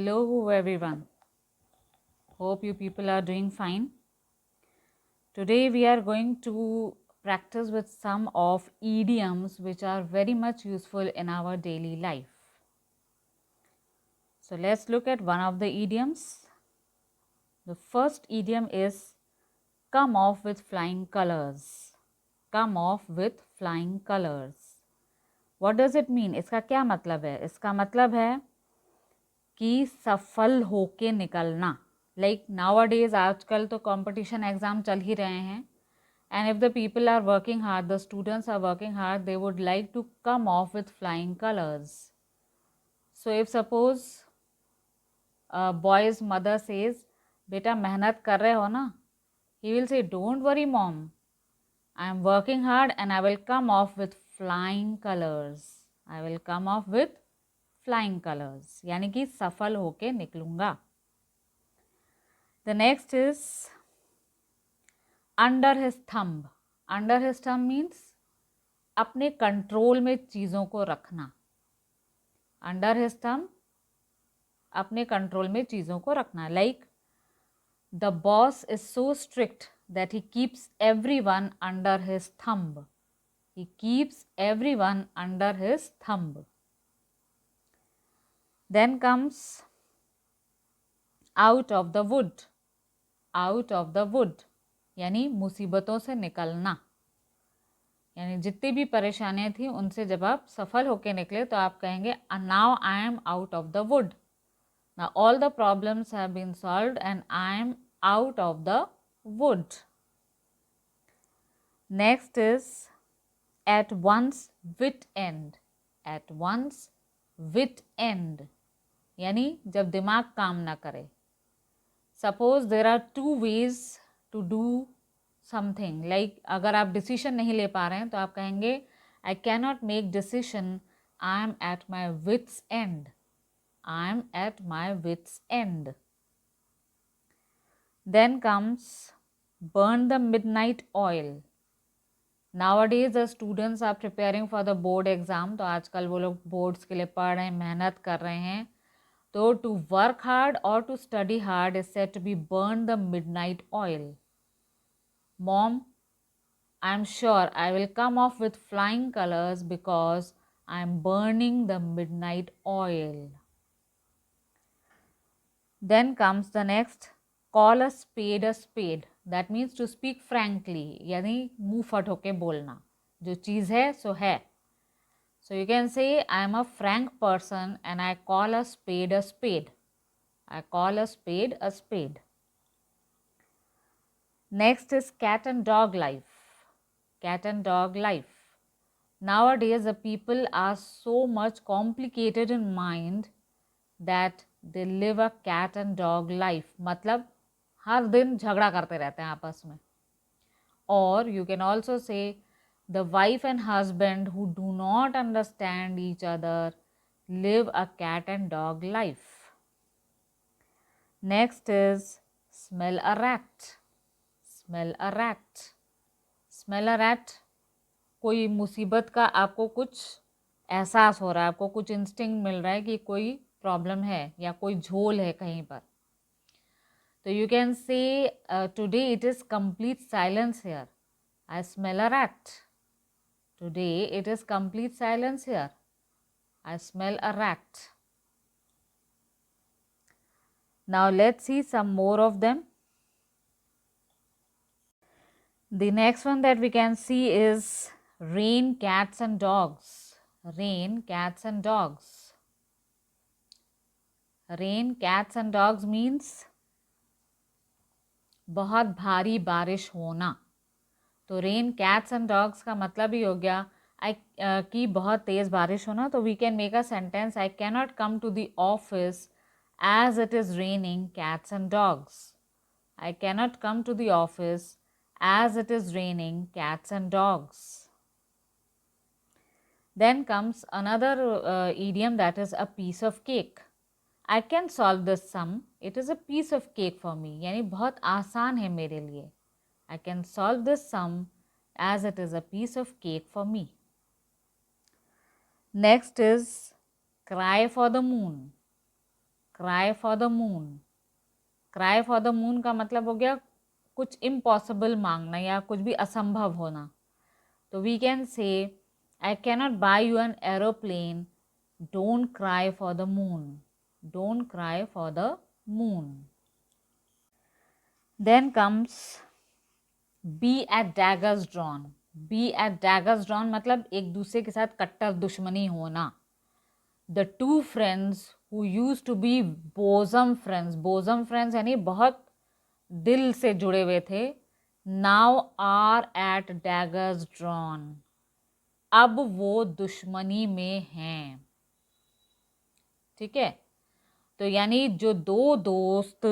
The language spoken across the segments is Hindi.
Hello everyone. Hope you people are doing fine. Today we are going to practice with some of idioms which are very much useful in our daily life. So let's look at one of the idioms. The first idiom is come off with flying colors. Come off with flying colors. What does it mean? इसका क्या मतलब है? इसका मतलब है कि सफल होके निकलना. लाइक नाउअडेज आजकल तो कंपटीशन एग्जाम चल ही रहे हैं, and if the people are working hard, the students are working hard, they would like to come off with flying colours. So if suppose boy's mother says बेटा मेहनत कर रहे हो ना, he will say don't worry mom, I am working hard and I will come off with flying colours. I will come off with flying colours, यानी कि सफल होके निकलूंगा. The next is under his thumb. Under his thumb means अपने कंट्रोल में चीज़ों को रखना. Under his thumb अपने कंट्रोल में चीज़ों को रखना. Like the boss is so strict that he keeps everyone under his thumb. He keeps everyone under his thumb. Then comes out of the wood. Out of the wood यानी मुसीबतों से निकलना. यानी जितनी भी परेशानियां थी उनसे जब आप सफल होके निकले तो आप कहेंगे now I am out of the wood. Now all the problems have been solved and I am out of the wood. Next is at one's wit end. At one's wit end यानी जब दिमाग काम ना करे. Suppose there are two ways to do something. Like अगर आप डिसीजन नहीं ले पा रहे हैं तो आप कहेंगे I can not make decision, I am at my wit's end. I am at my wit's end. Then comes burn the midnight oil. Nowadays the students are preparing for the board exam. तो आजकल वो लोग बोर्ड्स के लिए पढ़ रहे हैं, मेहनत कर रहे हैं. तो to work hard or to study hard is said to be burn the midnight oil. Mom, I'm sure I will come off with flying colors because I'm burning the midnight oil. Then comes the next, call a spade a spade. That means to speak frankly, यानी मुंह फट होके बोलना. जो चीज़ है सो है. So you can say I am a frank person and I call a spade a spade. I call a spade a spade. Next is cat and dog life. Cat and dog life. Nowadays the people are so much complicated in mind that they live a cat and dog life. मतलब हर दिन झगड़ा करते रहते हैं आपस में. Or you can also say the wife and husband who do not understand each other live a cat and dog life. Next is smell a rat. Smell a rat. Smell a rat. कोई मुसीबत का आपको कुछ एहसास हो रहा है, आपको कुछ इंस्टिंक्ट मिल रहा है कि कोई प्रॉब्लम है या कोई झोल है कहीं पर. तो you can say today it is complete silence here. I smell a rat. Today it is complete silence here. I smell a rat. Now let's see some more of them. The next one that we can see is rain, cats and dogs. Rain, cats and dogs. Rain, cats and dogs means बहुत भारी बारिश होना. तो रेन कैट्स एंड डॉग्स का मतलब ही हो गया कि बहुत तेज़ बारिश होना. तो we can make a sentence I can not come to the office as it is raining cats and dogs. I can not come to the office as it is raining cats and dogs. Then comes another idiom that is a piece of cake. I can solve this sum. It is a piece of cake for me. यानी बहुत आसान है मेरे लिए. I can solve this sum as it is a piece of cake for me. Next is cry for the moon. Cry for the moon. Cry for the moon का मतलब हो गया कुछ इम्पॉसिबल मांगना या कुछ भी असंभव होना। तो we can say I cannot buy you an aeroplane, don't cry for the moon, don't cry for the moon. Then comes be at daggers drawn. Be at daggers drawn मतलब एक दूसरे के साथ कट्टर दुश्मनी होना। The two friends who use to be bosom friends, bosom friends यानी बहुत दिल से जुड़े हुए थे, now are at daggers drawn, अब वो दुश्मनी में हैं। ठीक है, तो यानी जो दो दोस्त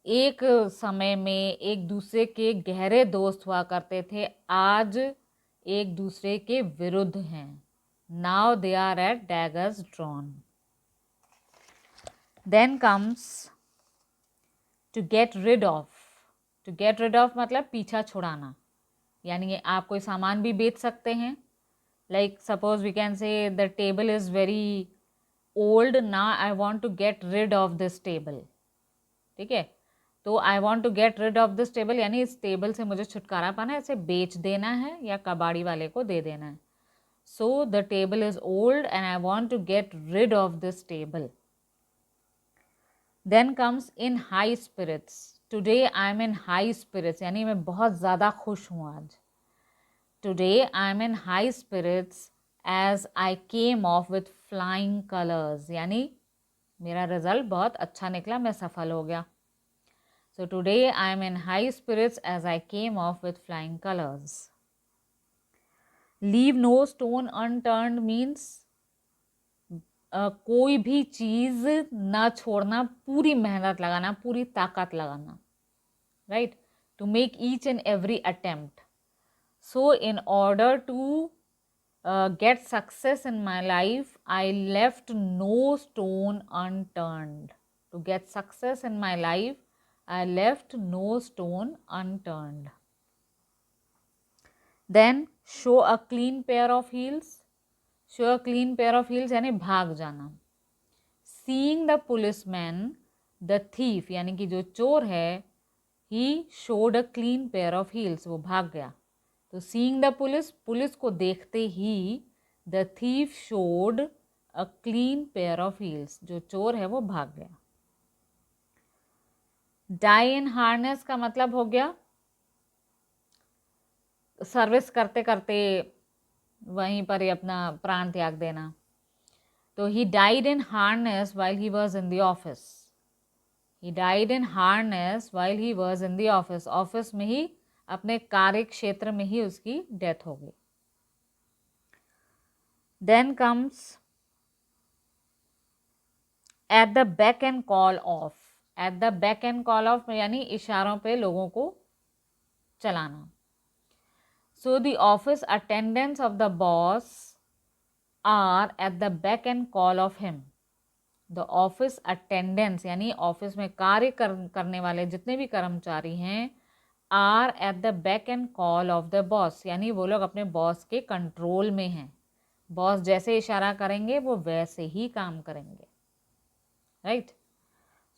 एक समय में एक दूसरे के गहरे दोस्त हुआ करते थे, आज एक दूसरे के विरुद्ध हैं। Now they are at daggers drawn. Then comes to get rid of. To get rid of मतलब पीछा छुड़ाना, यानी आप कोई सामान भी बेच सकते हैं। Like suppose we can say the table is very old, ना I want to get rid of this table. ठीक है, तो I want to get rid of this table यानी इस टेबल से मुझे छुटकारा पाना है, इसे बेच देना है या कबाड़ी वाले को दे देना है। So the table is old and I want to get rid of this table. Then comes in high spirits. Today I am in high spirits यानी मैं बहुत ज़्यादा खुश हूँ आज। Today I am in high spirits as I came off with flying colours यानी मेरा रिजल्ट बहुत अच्छा निकला, मैं सफल हो गया। So today I am in high spirits as I came off with flying colors. Leave no stone unturned means कोई भी चीज ना छोड़ना, पूरी मेहनत लगाना, पूरी ताकत लगाना, right? To make each and every attempt. So in order to get success in my life, I left no stone unturned. To get success in my life, I left no stone unturned. Then show a clean pair of heels. Show a clean pair of heels यानी भाग जाना. Seeing the policeman, the thief यानी कि जो चोर है, he showed a clean pair of heels, वो भाग गया. तो seeing the police, पुलिस को देखते ही the thief showed a clean pair of heels, जो चोर है वो भाग गया. Die in harness का मतलब हो गया सर्विस करते करते वहीं पर ही अपना प्राण त्याग देना. तो he died in harness while he was in the office. He died in harness while he was in the office. Office में ही अपने कार्य क्षेत्र में ही उसकी डेथ हो गई. Then comes at the beck and call of. At the beck and call of यानी इशारों पे लोगों को चलाना. So the office attendants of the boss are at the beck and call of him. The office attendants यानी ऑफिस में कार्य करने वाले जितने भी कर्मचारी हैं are at the beck and call of the boss यानी वो लोग अपने बॉस के कंट्रोल में हैं. बॉस जैसे इशारा करेंगे वो वैसे ही काम करेंगे. Right?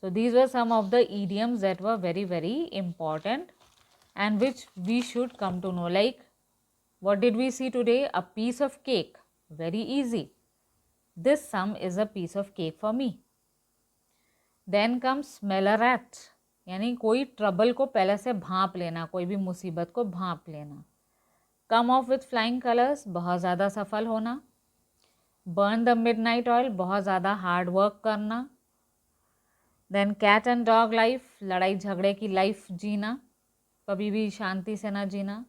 So these were some of the idioms that were very very important and which we should come to know. Like what did we see today? A piece of cake. Very easy. This sum is a piece of cake for me. Then comes smell a rat. यानी कोई ट्रबल को पहले से भांप लेना, कोई भी मुसीबत को भांप लेना. Come off with flying colors, बहुत ज़्यादा सफल होना. Burn the midnight oil, बहुत ज़्यादा हार्ड वर्क करना. Then cat and dog life, लड़ाई झगड़े की लाइफ जीना, कभी भी शांति से ना जीना.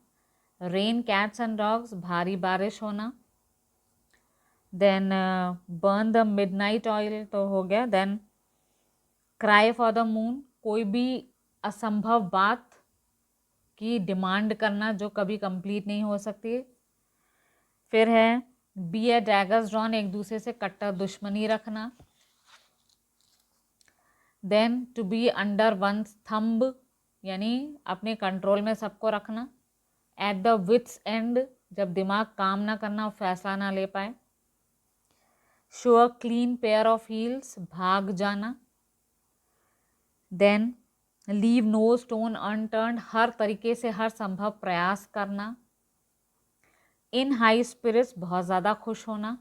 Rain, cats and dogs, भारी बारिश होना. Then burn the midnight oil तो हो गया. Then cry for the moon, कोई भी असंभव बात की डिमांड करना जो कभी कंप्लीट नहीं हो सकती. फिर है बी ए डैगर्स ड्रॉन, एक दूसरे से कट्टर दुश्मनी रखना. Then to be under one's thumb यानी अपने कंट्रोल में सबको रखना. एट द विट्स एंड, जब दिमाग काम ना करना और फैसला ना ले पाए. Show a clean pair of heels, भाग जाना. Then leave no stone unturned, हर तरीके से हर संभव प्रयास करना. इन हाई स्पिरिट्स, बहुत ज़्यादा खुश होना.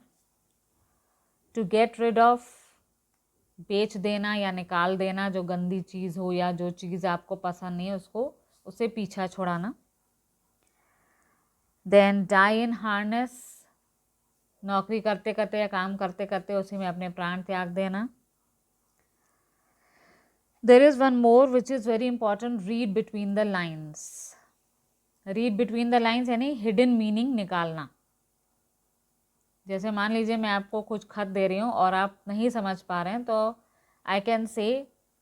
टू गेट रिड ऑफ, बेच देना या निकाल देना, जो गंदी चीज़ हो या जो चीज़ आपको पसंद नहीं है उसको, उसे पीछा छुड़ाना. देन डाई इन हार्नेस, नौकरी करते करते या काम करते करते उसी में अपने प्राण त्याग देना. There is one more which is very important, read between the lines. Read between the lines यानी हिडन मीनिंग निकालना. जैसे मान लीजिए मैं आपको कुछ खत दे रही हूँ और आप नहीं समझ पा रहे हैं, तो I can say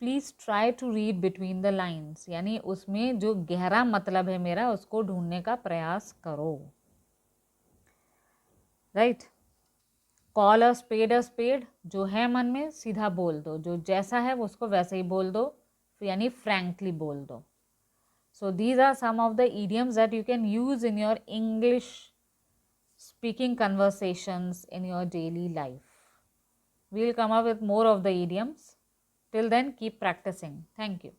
please try to read between the lines, यानी उसमें जो गहरा मतलब है मेरा उसको ढूंढने का प्रयास करो. राइट. कॉल अ स्पेड, जो है मन में सीधा बोल दो, जो जैसा है उसको वैसे ही बोल दो, यानी फ्रैंकली बोल दो. So these are some of the idioms that you can use in your English speaking conversations in your daily life. We will come up with more of the idioms. Till then, keep practicing. Thank you.